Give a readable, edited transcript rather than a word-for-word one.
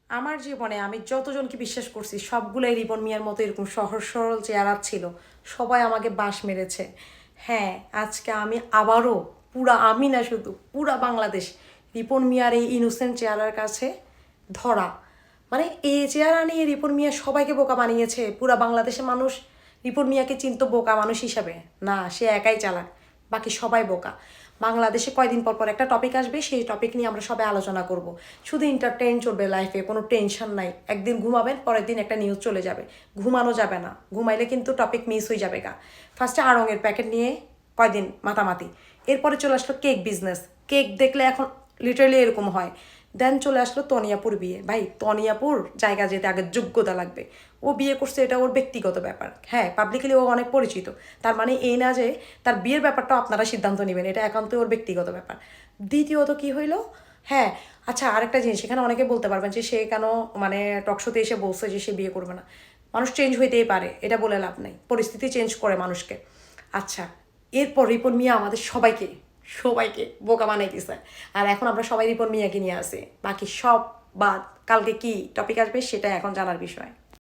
আমার জীবনে আমি যতজনকে বিশ্বাস করছি সবগুলাই রিপন মিয়ার মতো এরকম সহজ সরল চেহারা ছিল। সবাই আমাকে বাঁশ মেরেছে। হ্যাঁ, আজকে আমি আবারও পুরা আমি না শুধু পুরা বাংলাদেশ রিপন মিয়ার এই ইনোসেন্ট চেহারার কাছে ধরা। মানে এই চেহারা নিয়ে রিপন মিয়া সবাইকে বোকা বানিয়েছে। পুরা বাংলাদেশের মানুষ রিপন মিয়াকে চিনতো বোকা মানুষ হিসাবে, না সে একাই চালাক, বাকি সবাই বোকা। বাংলাদেশে কয়দিন পর পর একটা টপিক আসবে, সেই টপিক নিয়ে আমরা সবাই আলোচনা করব। শুধু এন্টারটেইন চলবে লাইফে, কোনো টেনশন নাই। একদিন ঘুমাবেন, পরের দিন একটা নিউজ চলে যাবে। ঘুমানো যাবে না, ঘুমাইলে কিন্তু টপিক মিস হয়ে যাবে গা। ফার্স্টে আড়ঙের প্যাকেট নিয়ে কয়দিন মাতামাতি, এরপরে চলে আসলো কেক বিজনেস। কেক দেখলে এখন লিটারালি এরকম হয়। দেন চলে আসলো তনিয়াপুর বিয়ে। ভাই, তনিয়াপুর জায়গা যেতে আগে যোগ্যতা লাগবে। ও বিয়ে করছে, এটা ওর ব্যক্তিগত ব্যাপার। হ্যাঁ, পাবলিকলি ও অনেক পরিচিত, তার মানে এই না যে তার বিয়ের ব্যাপারটাও আপনারা সিদ্ধান্ত নেবেন, এটা একান্তই ওর ব্যক্তিগত ব্যাপার। দ্বিতীয়ত কি হইলো, হ্যাঁ আচ্ছা আরেকটা জিনিস, এখানে অনেকে বলতে পারবেন যে সে কেন মানে টকশোতে এসে বলছে যে সে বিয়ে করবে না। মানুষ চেঞ্জ হইতেই পারে, এটা বলে লাভ নেই, পরিস্থিতি চেঞ্জ করে মানুষকে। আচ্ছা, এরপর রিপন মিয়া আমাদের সবাইকে সবাইকে বোকা বানাই দিছে। আর এখন আমরা সবাই রিপন মিয়াকে নিয়ে আসি, বাকি সব বাদ। কালকে কি টপিক আসবে সেটা এখন জানার বিষয়।